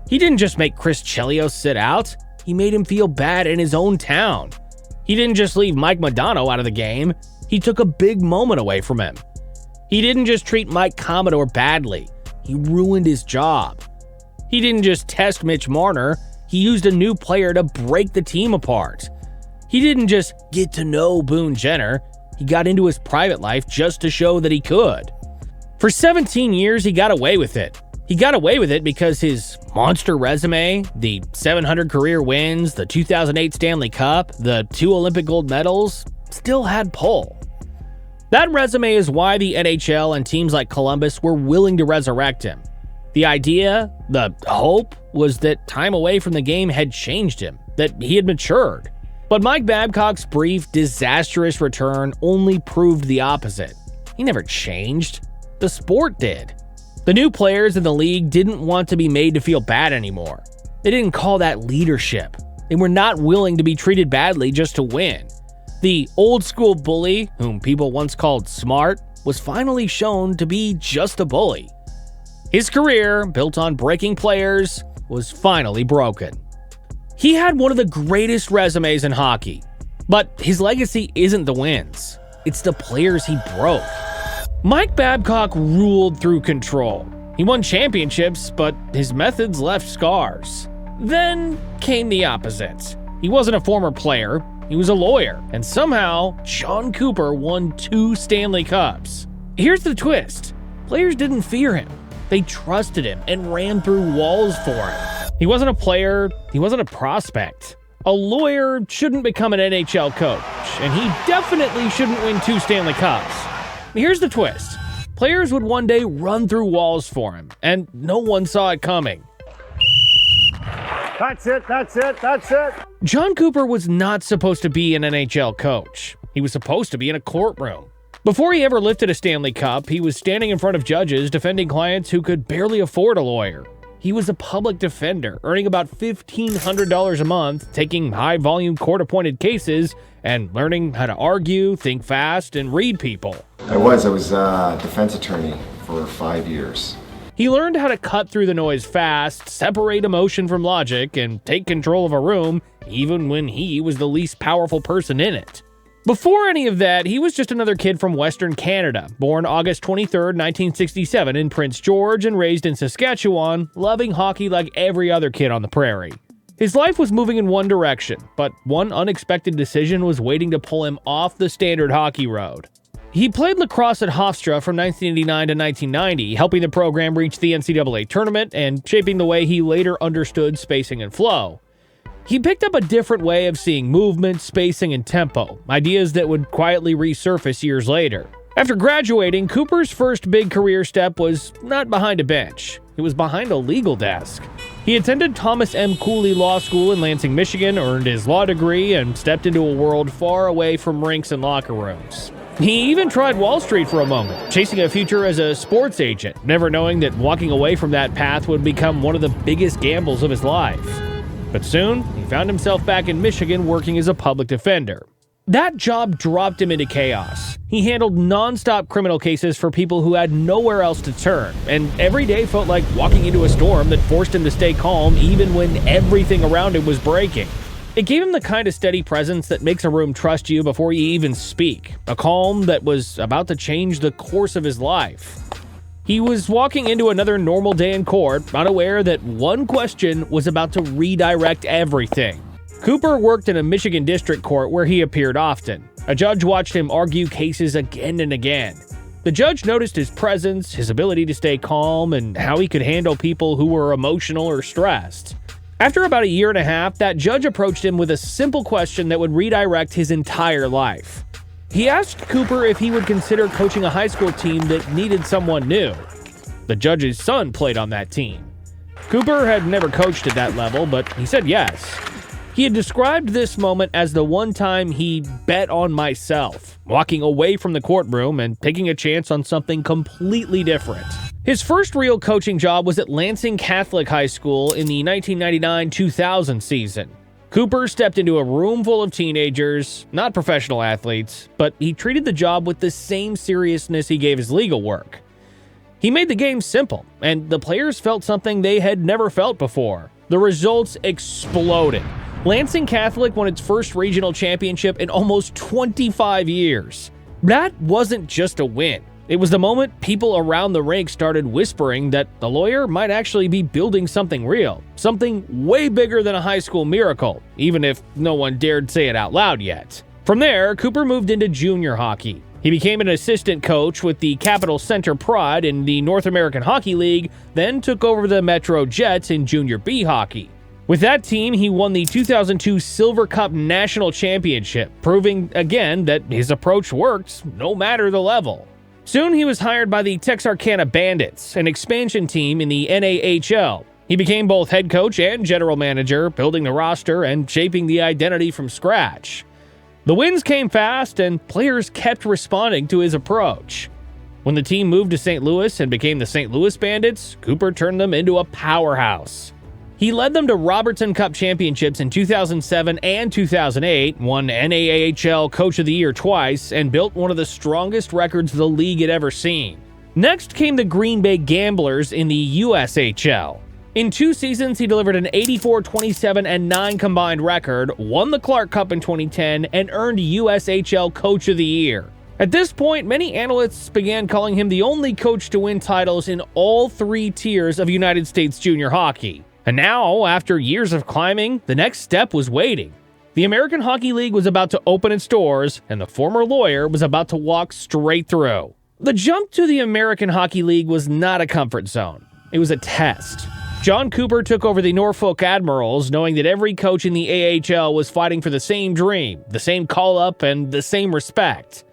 He didn't just make Chris Chelios sit out. He made him feel bad in his own town. He didn't just leave Mike Modano out of the game. He took a big moment away from him. He didn't just treat Mike Commodore badly. He ruined his job. He didn't just test Mitch Marner. He used a new player to break the team apart. He didn't just get to know Boone Jenner. He got into his private life just to show that he could. For 17 years, he got away with it. He got away with it because his monster resume, the 700 career wins, the 2008 Stanley Cup, the 2 Olympic gold medals, still had pull. That resume is why the NHL and teams like Columbus were willing to resurrect him. The idea, the hope, was that time away from the game had changed him, that he had matured. But Mike Babcock's brief, disastrous return only proved the opposite. He never changed. The sport did. The new players in the league didn't want to be made to feel bad anymore. They didn't call that leadership. They were not willing to be treated badly just to win. The old school bully, whom people once called smart, was finally shown to be just a bully. His career, built on breaking players, was finally broken. He had one of the greatest resumes in hockey, but his legacy isn't the wins. It's the players he broke. Mike Babcock ruled through control. He won championships, but his methods left scars. Then came the opposite. He wasn't a former player, he was a lawyer, and somehow Jon Cooper won 2 Stanley Cups. Here's the twist. Players didn't fear him. They trusted him and ran through walls for him. He wasn't a player, he wasn't a prospect. A lawyer shouldn't become an NHL coach, and he definitely shouldn't win 2 Stanley Cups. Here's the twist. Players would one day run through walls for him, and no one saw it coming. That's it, that's it, that's it. Jon Cooper was not supposed to be an NHL coach. He was supposed to be in a courtroom. Before he ever lifted a Stanley Cup, he was standing in front of judges defending clients who could barely afford a lawyer. He was a public defender, earning about $1,500 a month, taking high-volume court-appointed cases and learning how to argue, think fast, and read people. I was a defense attorney for 5 years. He learned how to cut through the noise fast, separate emotion from logic, and take control of a room even when he was the least powerful person in it. Before any of that, he was just another kid from Western Canada, born August 23, 1967 in Prince George and raised in Saskatchewan, loving hockey like every other kid on the prairie. His life was moving in one direction, but one unexpected decision was waiting to pull him off the standard hockey road. He played lacrosse at Hofstra from 1989 to 1990, helping the program reach the NCAA tournament and shaping the way he later understood spacing and flow. He picked up a different way of seeing movement, spacing, and tempo, ideas that would quietly resurface years later. After graduating, Cooper's first big career step was not behind a bench. It was behind a legal desk. He attended Thomas M. Cooley Law School in Lansing, Michigan, earned his law degree, and stepped into a world far away from rinks and locker rooms. He even tried Wall Street for a moment, chasing a future as a sports agent, never knowing that walking away from that path would become one of the biggest gambles of his life. But soon, he found himself back in Michigan working as a public defender. That job dropped him into chaos. He handled non-stop criminal cases for people who had nowhere else to turn, and every day felt like walking into a storm that forced him to stay calm even when everything around him was breaking. It gave him the kind of steady presence that makes a room trust you before you even speak, a calm that was about to change the course of his life. He was walking into another normal day in court, unaware that one question was about to redirect everything. Cooper worked in a Michigan district court where he appeared often. A judge watched him argue cases again and again. The judge noticed his presence, his ability to stay calm, and how he could handle people who were emotional or stressed. After about a year and a half, that judge approached him with a simple question that would redirect his entire life. He asked Cooper if he would consider coaching a high school team that needed someone new. The judge's son played on that team. Cooper had never coached at that level, but he said yes. He had described this moment as the one time he bet on myself, walking away from the courtroom and taking a chance on something completely different. His first real coaching job was at Lansing Catholic High School in the 1999-2000 season. Cooper stepped into a room full of teenagers, not professional athletes, but he treated the job with the same seriousness he gave his legal work. He made the game simple, and the players felt something they had never felt before. The results exploded. Lansing Catholic won its first regional championship in almost 25 years. That wasn't just a win. It was the moment people around the rink started whispering that the lawyer might actually be building something real, something way bigger than a high school miracle, even if no one dared say it out loud yet. From there, Cooper moved into junior hockey. He became an assistant coach with the Capital Center Pride in the North American Hockey League, then took over the Metro Jets in Junior B hockey. With that team, he won the 2002 Silver Cup National Championship, proving again that his approach worked no matter the level. Soon he was hired by the Texarkana Bandits, an expansion team in the NAHL. He became both head coach and general manager, building the roster and shaping the identity from scratch. The wins came fast, and players kept responding to his approach. When the team moved to St. Louis and became the St. Louis Bandits, Cooper turned them into a powerhouse. He led them to Robertson Cup championships in 2007 and 2008, won NAHL Coach of the Year twice, and built one of the strongest records the league had ever seen. Next came the Green Bay Gamblers in the USHL. In 2 seasons, he delivered an 84, 27, and 9 combined record, won the Clark Cup in 2010, and earned USHL Coach of the Year. At this point, many analysts began calling him the only coach to win titles in all 3 tiers of United States junior hockey. And now, after years of climbing, the next step was waiting. The American Hockey League was about to open its doors, and the former lawyer was about to walk straight through. The jump to the American Hockey League was not a comfort zone. It was a test. Jon Cooper took over the Norfolk Admirals, knowing that every coach in the AHL was fighting for the same dream, the same call-up, and the same respect.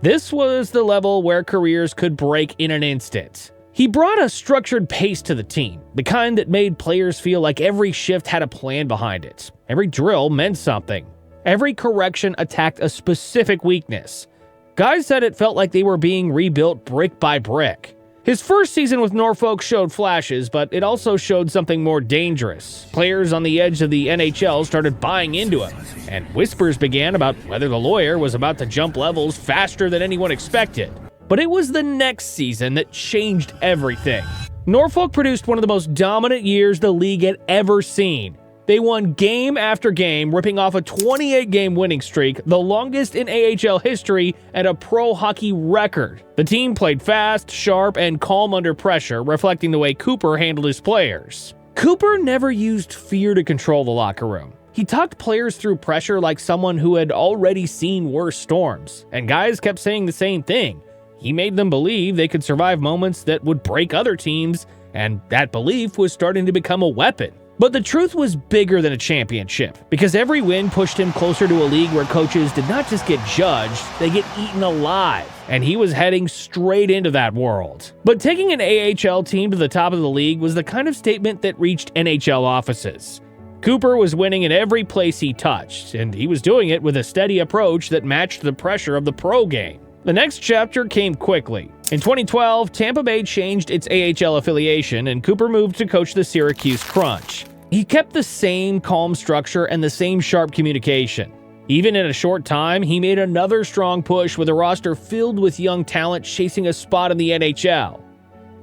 This was the level where careers could break in an instant. He brought a structured pace to the team, the kind that made players feel like every shift had a plan behind it. Every drill meant something. Every correction attacked a specific weakness. Guys said it felt like they were being rebuilt brick by brick. His first season with Norfolk showed flashes, but it also showed something more dangerous. Players on the edge of the NHL started buying into him, and whispers began about whether the lawyer was about to jump levels faster than anyone expected. But it was the next season that changed everything. Norfolk produced one of the most dominant years the league had ever seen. They won game after game, ripping off a 28-game winning streak, the longest in AHL history and a pro hockey record. The team played fast, sharp, and calm under pressure, reflecting the way Cooper handled his players. Cooper never used fear to control the locker room. He talked players through pressure like someone who had already seen worse storms, and guys kept saying the same thing. He made them believe they could survive moments that would break other teams, and that belief was starting to become a weapon. But the truth was bigger than a championship, because every win pushed him closer to a league where coaches did not just get judged, they get eaten alive, and he was heading straight into that world. But taking an AHL team to the top of the league was the kind of statement that reached NHL offices. Cooper was winning in every place he touched, and he was doing it with a steady approach that matched the pressure of the pro game. The next chapter came quickly. In 2012, Tampa Bay changed its AHL affiliation, and Cooper moved to coach the Syracuse Crunch. He kept the same calm structure and the same sharp communication. Even in a short time, he made another strong push with a roster filled with young talent chasing a spot in the NHL.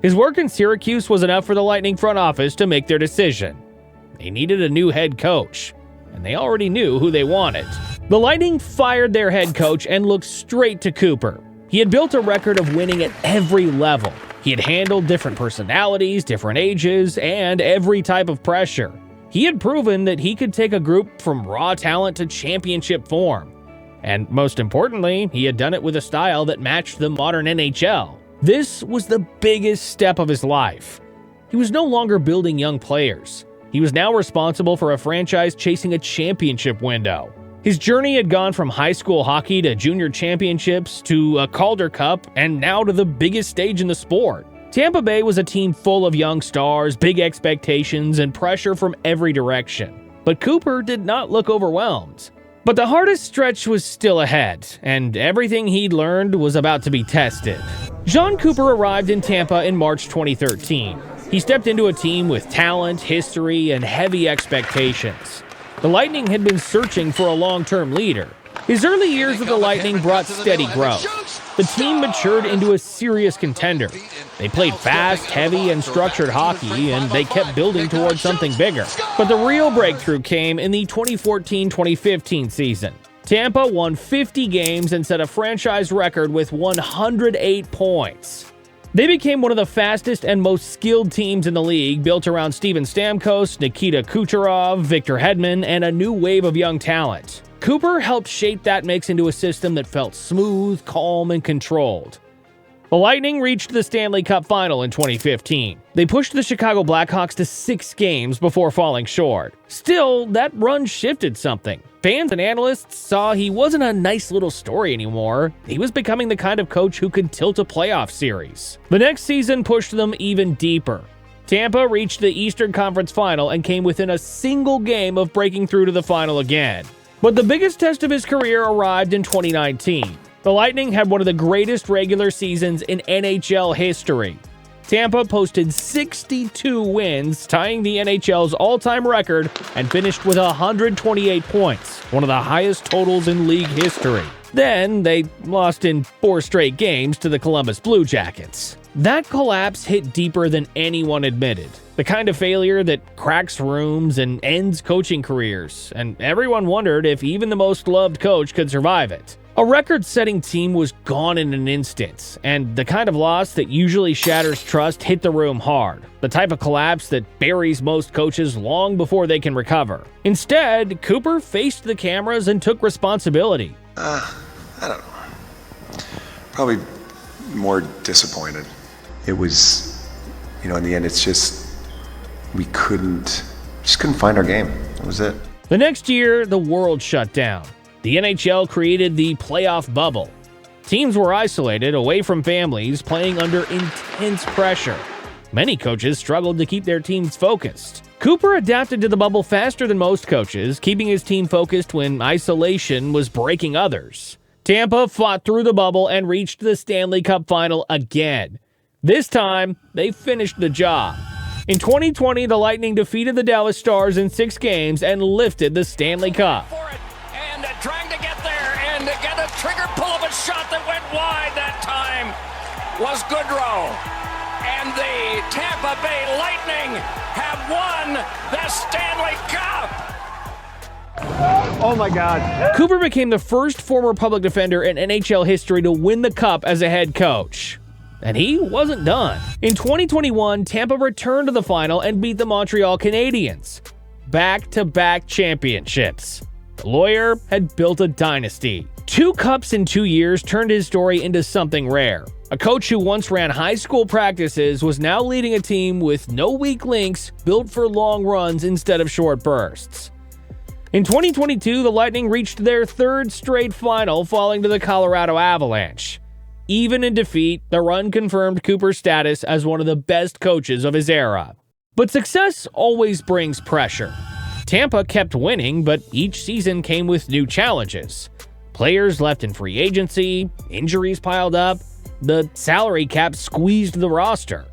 His work in Syracuse was enough for the Lightning front office to make their decision. They needed a new head coach, and they already knew who they wanted. The Lightning fired their head coach and looked straight to Cooper. He had built a record of winning at every level. He had handled different personalities, different ages, and every type of pressure. He had proven that he could take a group from raw talent to championship form. And most importantly, he had done it with a style that matched the modern NHL. This was the biggest step of his life. He was no longer building young players. He was now responsible for a franchise chasing a championship window. His journey had gone from high school hockey to junior championships to a Calder Cup and now to the biggest stage in the sport. Tampa Bay was a team full of young stars, big expectations, and pressure from every direction. But Cooper did not look overwhelmed. But the hardest stretch was still ahead, and everything he'd learned was about to be tested. Jon Cooper arrived in Tampa in March 2013. He stepped into a team with talent, history, and heavy expectations. The Lightning had been searching for a long-term leader. His early years with the Lightning brought steady growth. The team matured into a serious contender. They played fast, heavy, and structured hockey, and they kept building towards something bigger. But the real breakthrough came in the 2014-2015 season. Tampa won 50 games and set a franchise record with 108 points. They became one of the fastest and most skilled teams in the league, built around Steven Stamkos, Nikita Kucherov, Victor Hedman, and a new wave of young talent. Cooper helped shape that mix into a system that felt smooth, calm, and controlled. The Lightning reached the Stanley Cup Final in 2015. They pushed the Chicago Blackhawks to 6 games before falling short. Still, that run shifted something. Fans and analysts saw he wasn't a nice little story anymore. He was becoming the kind of coach who could tilt a playoff series. The next season pushed them even deeper. Tampa reached the Eastern Conference Final and came within a single game of breaking through to the final again. But the biggest test of his career arrived in 2019. The Lightning had one of the greatest regular seasons in NHL history. Tampa posted 62 wins, tying the NHL's all-time record, and finished with 128 points, one of the highest totals in league history. Then they lost in 4 straight games to the Columbus Blue Jackets. That collapse hit deeper than anyone admitted. The kind of failure that cracks rooms and ends coaching careers, and everyone wondered if even the most loved coach could survive it. A record-setting team was gone in an instant, and the kind of loss that usually shatters trust hit the room hard, the type of collapse that buries most coaches long before they can recover. Instead, Cooper faced the cameras and took responsibility. I don't know. Probably more disappointed. It was, in the end, it's just, we couldn't find our game. That was it. The next year, the world shut down. The NHL created the playoff bubble. Teams were isolated, away from families, playing under intense pressure. Many coaches struggled to keep their teams focused. Cooper adapted to the bubble faster than most coaches, keeping his team focused when isolation was breaking others. Tampa fought through the bubble and reached the Stanley Cup Final again. This time, they finished the job. In 2020, the Lightning defeated the Dallas Stars in 6 games and lifted the Stanley Cup. And trying to get there and get a trigger pull of a shot that went wide that time was Goodrow. And and the Tampa Bay Lightning have won the Stanley Cup. Oh my God. Cooper became the first former public defender in NHL history to win the Cup as a head coach. And he wasn't done. In 2021, Tampa returned to the final and beat the Montreal Canadiens. Back-to-back championships. The lawyer had built a dynasty. 2 cups in 2 years turned his story into something rare. A coach who once ran high school practices was now leading a team with no weak links, built for long runs instead of short bursts. In 2022, the Lightning reached their 3rd straight final, falling to the Colorado Avalanche. Even in defeat, the run confirmed Cooper's status as one of the best coaches of his era. But success always brings pressure. Tampa kept winning, but each season came with new challenges. Players left in free agency, injuries piled up, the salary cap squeezed the roster.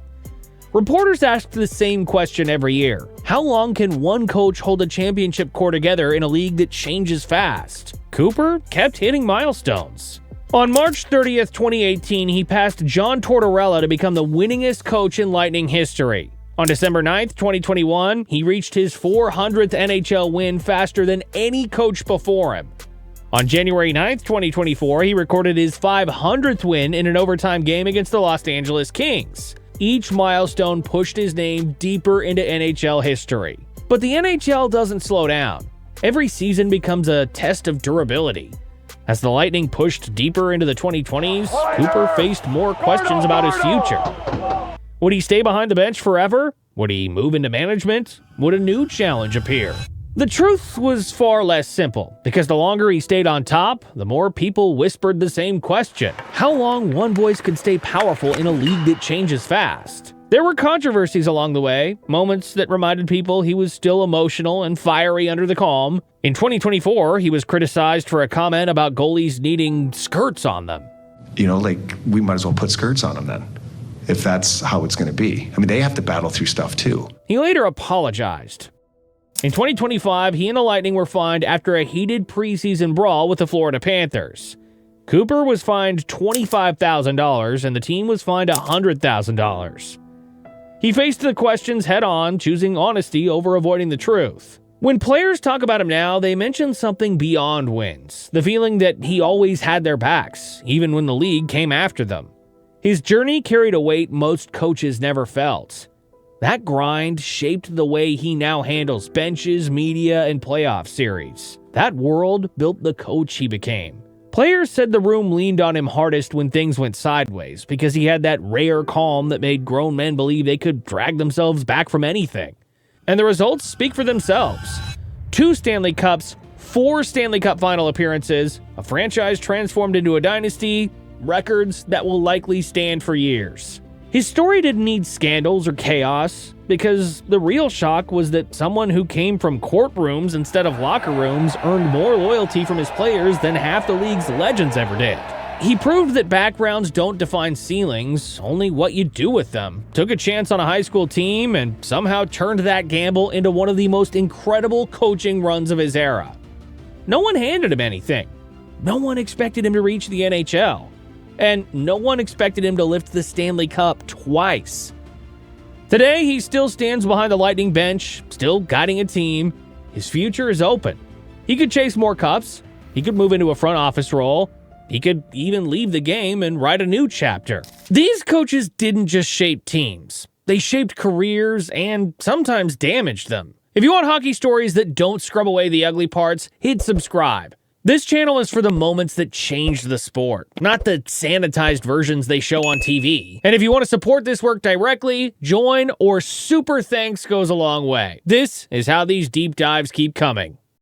Reporters asked the same question every year. How long can one coach hold a championship core together in a league that changes fast? Cooper kept hitting milestones. On March 30th, 2018, he passed John Tortorella to become the winningest coach in Lightning history. On December 9th, 2021, he reached his 400th NHL win faster than any coach before him. On January 9th, 2024, he recorded his 500th win in an overtime game against the Los Angeles Kings. Each milestone pushed his name deeper into NHL history. But the NHL doesn't slow down. Every season becomes a test of durability. As the Lightning pushed deeper into the 2020s, Cooper faced more questions about his future. Would he stay behind the bench forever? Would he move into management? Would a new challenge appear? The truth was far less simple, because the longer he stayed on top, the more people whispered the same question. How long one voice could stay powerful in a league that changes fast? There were controversies along the way, moments that reminded people he was still emotional and fiery under the calm. In 2024, he was criticized for a comment about goalies needing skirts on them. We might as well put skirts on them then, if that's how it's going to be. I mean, they have to battle through stuff too. He later apologized. In 2025, he and the Lightning were fined after a heated preseason brawl with the Florida Panthers. Cooper was fined $25,000 and the team was fined $100,000. He faced the questions head-on, choosing honesty over avoiding the truth. When players talk about him now, they mention something beyond wins, the feeling that he always had their backs, even when the league came after them. His journey carried a weight most coaches never felt. That grind shaped the way he now handles benches, media, and playoff series. That world built the coach he became. Players said the room leaned on him hardest when things went sideways because he had that rare calm that made grown men believe they could drag themselves back from anything. And the results speak for themselves. 2 Stanley Cups, 4 Stanley Cup final appearances, a franchise transformed into a dynasty, records that will likely stand for years. His story didn't need scandals or chaos, because the real shock was that someone who came from courtrooms instead of locker rooms earned more loyalty from his players than half the league's legends ever did. He proved that backgrounds don't define ceilings, only what you do with them. Took a chance on a high school team and somehow turned that gamble into one of the most incredible coaching runs of his era. No one handed him anything. No one expected him to reach the NHL. And no one expected him to lift the Stanley Cup twice. Today, he still stands behind the Lightning bench, still guiding a team. His future is open. He could chase more cups. He could move into a front office role. He could even leave the game and write a new chapter. These coaches didn't just shape teams. They shaped careers and sometimes damaged them. If you want hockey stories that don't scrub away the ugly parts, hit subscribe. This channel is for the moments that changed the sport, not the sanitized versions they show on TV. And if you want to support this work directly, join or super thanks goes a long way. This is how these deep dives keep coming.